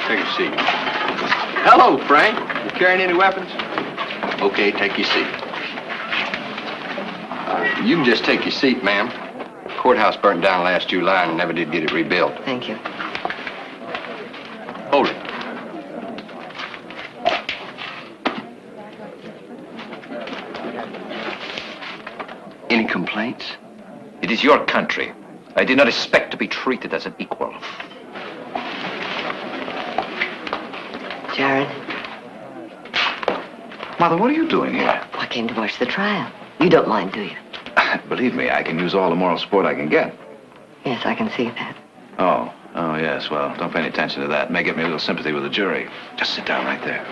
Take a seat. Hello, Frank. You carrying any weapons? Okay, take your seat. You can just take your seat, ma'am. Courthouse burnt down last July and never did get it rebuilt. Thank you. Hold it. Any complaints? It is your country. I did not expect to be treated as an equal. Jared, Mother, what are you doing here? I came to watch the trial. You don't mind, do you? Believe me, I can use all the moral support I can get. Yes, I can see that. Oh, yes. Well, don't pay any attention to that. May give me a little sympathy with the jury. Just sit down right there.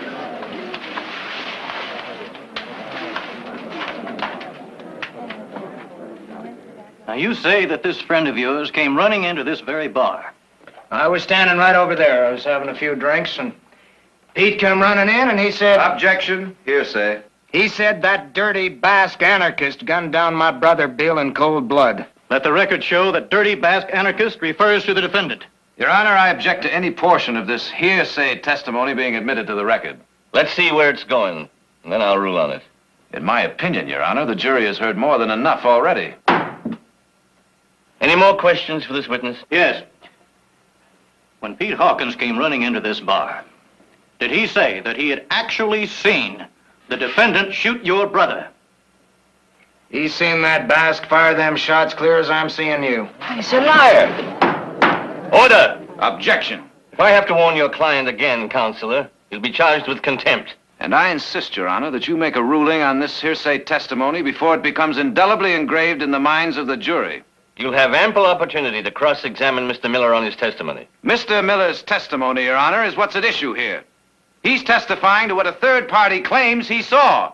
Now, you say that this friend of yours came running into this very bar. I was standing right over there. I was having a few drinks, and Pete come running in, and he said... Objection. Hearsay. He said that dirty Basque anarchist gunned down my brother Bill in cold blood. Let the record show that dirty Basque anarchist refers to the defendant. Your Honor, I object to any portion of this hearsay testimony being admitted to the record. Let's see where it's going, and then I'll rule on it. In my opinion, Your Honor, the jury has heard more than enough already. Any more questions for this witness? Yes. When Pete Hawkins came running into this bar, did he say that he had actually seen the defendant shoot your brother? He seen that Basque fire them shots clear as I'm seeing you. He's a liar. Order! Objection. If I have to warn your client again, Counselor, he'll be charged with contempt. And I insist, Your Honor, that you make a ruling on this hearsay testimony before it becomes indelibly engraved in the minds of the jury. You'll have ample opportunity to cross-examine Mr. Miller on his testimony. Mr. Miller's testimony, Your Honor, is what's at issue here. He's testifying to what a third party claims he saw.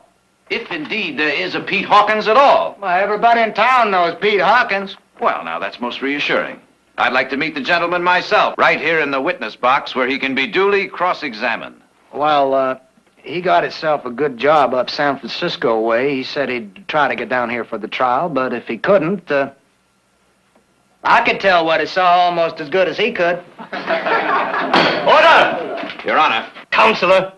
If indeed there is a Pete Hawkins at all. Well, everybody in town knows Pete Hawkins. Well, now, that's most reassuring. I'd like to meet the gentleman myself, right here in the witness box where he can be duly cross-examined. Well, he got himself a good job up San Francisco way. He said he'd try to get down here for the trial, but if he couldn't, I could tell what he saw almost as good as he could. Order! Your Honor. Counselor!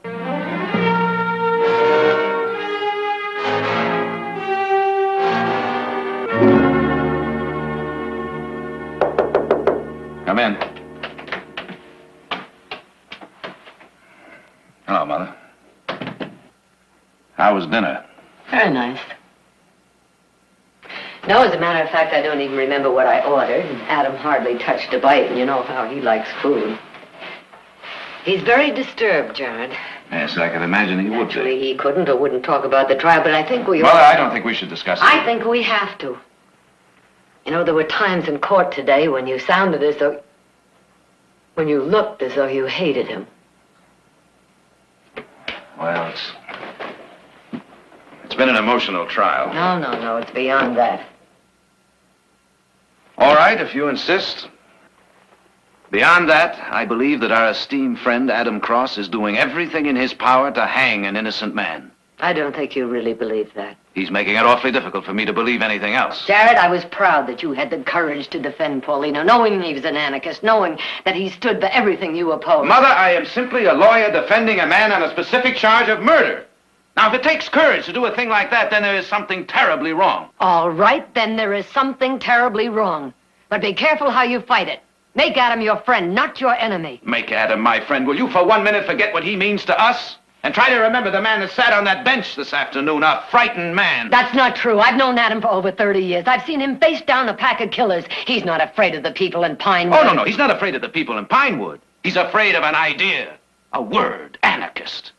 Come in. Hello, Mother. How was dinner? Very nice. No, as a matter of fact, I don't even remember what I ordered. Adam hardly touched a bite, and you know how he likes food. He's very disturbed, Jared. Yes, I can imagine he would Actually, be. he couldn't or wouldn't talk about the trial, but I think we... Mother, I don't think we should discuss it. I think we have to. You know, there were times in court today when you sounded as though... when you looked as though you hated him. Well, it's been an emotional trial. No, it's beyond that. All right, if you insist. Beyond that, I believe that our esteemed friend Adam Cross is doing everything in his power to hang an innocent man. I don't think you really believe that. He's making it awfully difficult for me to believe anything else. Jared, I was proud that you had the courage to defend Paulino, knowing he was an anarchist, knowing that he stood for everything you opposed. Mother, I am simply a lawyer defending a man on a specific charge of murder. Now, if it takes courage to do a thing like that, then there is something terribly wrong. All right, then there is something terribly wrong. But be careful how you fight it. Make Adam your friend, not your enemy. Make Adam my friend. Will you for 1 minute forget what he means to us? And try to remember the man that sat on that bench this afternoon, a frightened man. That's not true. I've known Adam for over 30 years. I've seen him face down a pack of killers. He's not afraid of the people in Pinewood. Oh, no, he's not afraid of the people in Pinewood. He's afraid of an idea, a word, anarchist.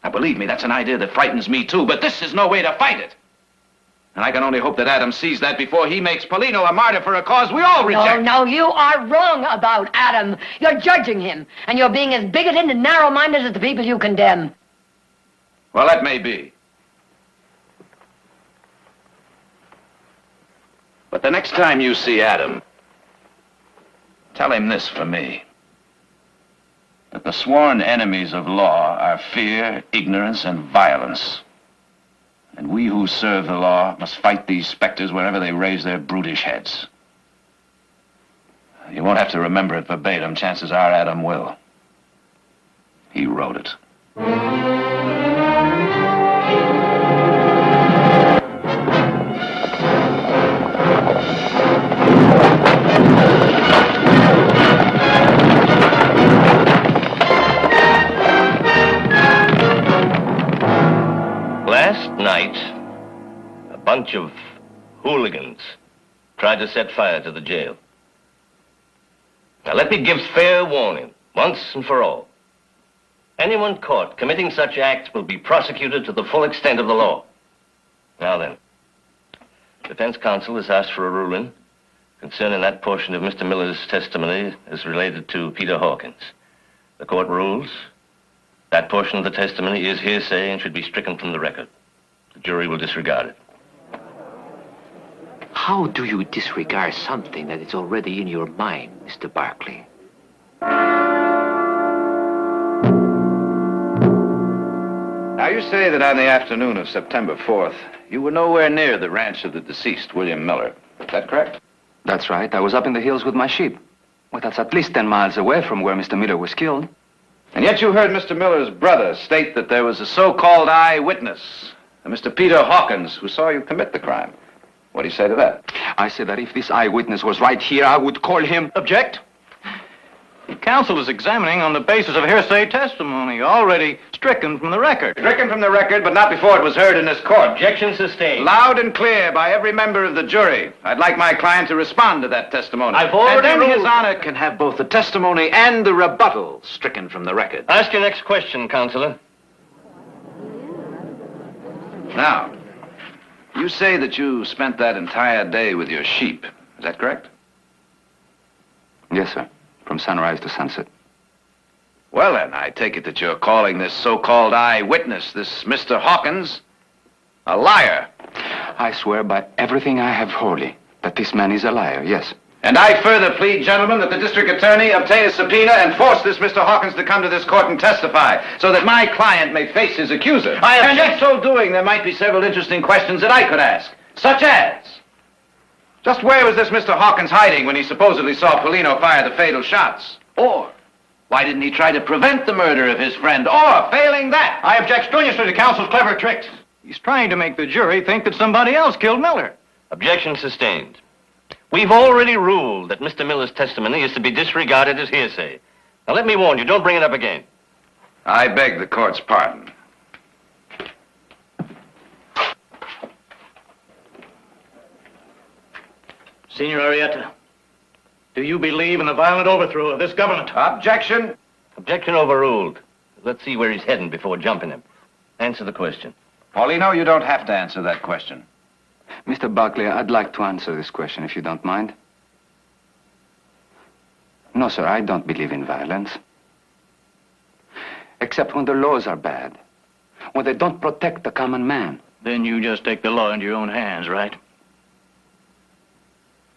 Now, believe me, that's an idea that frightens me, too, but this is no way to fight it. And I can only hope that Adam sees that before he makes Paulino a martyr for a cause we all reject. No, you are wrong about Adam. You're judging him, and you're being as bigoted and narrow-minded as the people you condemn. Well, that may be. But the next time you see Adam, tell him this for me. That the sworn enemies of law are fear, ignorance, and violence. And we who serve the law must fight these specters wherever they raise their brutish heads. You won't have to remember it verbatim. Chances are Adam will. He wrote it. Last night, a bunch of hooligans tried to set fire to the jail. Now, let me give fair warning, once and for all. Anyone caught committing such acts will be prosecuted to the full extent of the law. Now then, defense counsel has asked for a ruling concerning that portion of Mr. Miller's testimony as related to Peter Hawkins. The court rules that portion of the testimony is hearsay and should be stricken from the record. The jury will disregard it. How do you disregard something that is already in your mind, Mr. Barkley? Now, you say that on the afternoon of September 4th, you were nowhere near the ranch of the deceased, William Miller. Is that correct? That's right. I was up in the hills with my sheep. Well, that's at least 10 miles away from where Mr. Miller was killed. And yet you heard Mr. Miller's brother state that there was a so-called eyewitness, a Mr. Peter Hawkins, who saw you commit the crime. What do you say to that? I said that if this eyewitness was right here, I would call him... Object. Counsel is examining on the basis of hearsay testimony, already stricken from the record. Stricken from the record, but not before it was heard in this court. Objection sustained. Loud and clear by every member of the jury. I'd like my client to respond to that testimony. I've already And then His ruled. Honor can have both the testimony and the rebuttal stricken from the record. Ask your next question, Counselor. Now, you say that you spent that entire day with your sheep. Is that correct? Yes, sir. From sunrise to sunset. Well, then, I take it that you're calling this so-called eyewitness, this Mr. Hawkins, a liar. I swear by everything I have holy that this man is a liar, yes. And I further plead, gentlemen, that the district attorney obtain a subpoena and force this Mr. Hawkins to come to this court and testify, so that my client may face his accuser. And in so doing, there might be several interesting questions that I could ask, such as, just where was this Mr. Hawkins hiding when he supposedly saw Polino fire the fatal shots? Or, why didn't he try to prevent the murder of his friend? Or, failing that, I object strenuously to counsel's clever tricks. He's trying to make the jury think that somebody else killed Miller. Objection sustained. We've already ruled that Mr. Miller's testimony is to be disregarded as hearsay. Now, let me warn you, don't bring it up again. I beg the court's pardon. Senor Arrieta, do you believe in the violent overthrow of this government? Objection. Objection overruled. Let's see where he's heading before jumping him. Answer the question. Paulino, you don't have to answer that question. Mr. Barkley, I'd like to answer this question, if you don't mind. No, sir, I don't believe in violence. Except when the laws are bad. When they don't protect the common man. Then you just take the law into your own hands, right?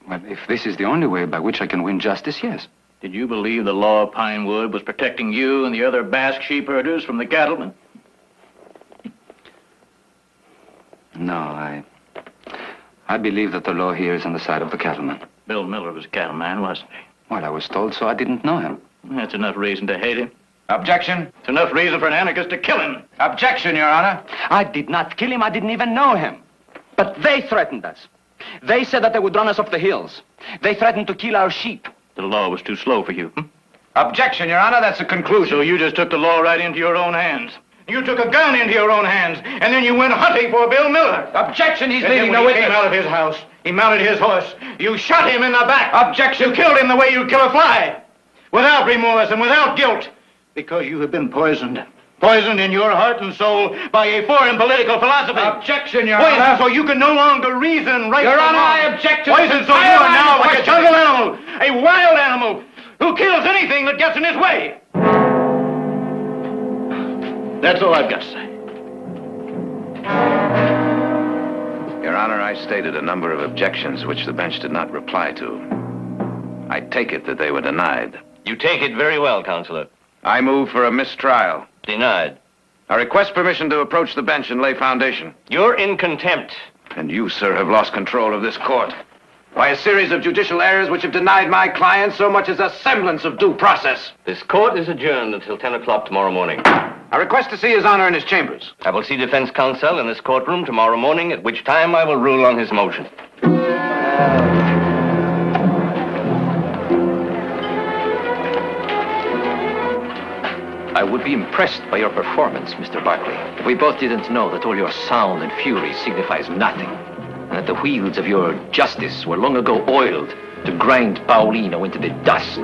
Well, if this is the only way by which I can win justice, yes. Did you believe the law of Pinewood was protecting you and the other Basque sheep herders from the cattlemen? No, I believe that the law here is on the side of the cattleman. Bill Miller was a cattleman, wasn't he? Well, I was told so. I didn't know him. That's enough reason to hate him. Objection. It's enough reason for an anarchist to kill him. Objection, Your Honor. I did not kill him. I didn't even know him. But they threatened us. They said that they would run us off the hills. They threatened to kill our sheep. The law was too slow for you. Objection, Your Honor. That's a conclusion. So you just took the law right into your own hands. You took a gun into your own hands, and then you went hunting for Bill Miller. Objection. He's And then leading when no he witness. came out of his house, he mounted his horse. You shot him in the back. Objection. You killed him the way you'd kill a fly. Without remorse and without guilt. Because you have been poisoned. Poisoned in your heart and soul by a foreign political philosophy. Objection, Your Poisoned Honor. so you can no longer reason right Your from Honor, wrong. I object to this Poisoned so you entire are line now of like a questioning. jungle animal. A wild animal who kills anything that gets in his way. That's all I've got to say. Your Honor, I stated a number of objections which the bench did not reply to. I take it that they were denied. You take it very well, Counselor. I move for a mistrial. Denied. I request permission to approach the bench and lay foundation. You're in contempt. And you, sir, have lost control of this court. by a series of judicial errors which have denied my client so much as a semblance of due process. This court is adjourned until 10 o'clock tomorrow morning. I request to see His Honor in his chambers. I will see defense counsel in this courtroom tomorrow morning, at which time I will rule on his motion. I would be impressed by your performance, Mr. Barkley, if we both didn't know that all your sound and fury signifies nothing, and that the wheels of your justice were long ago oiled to grind Paulino into the dust.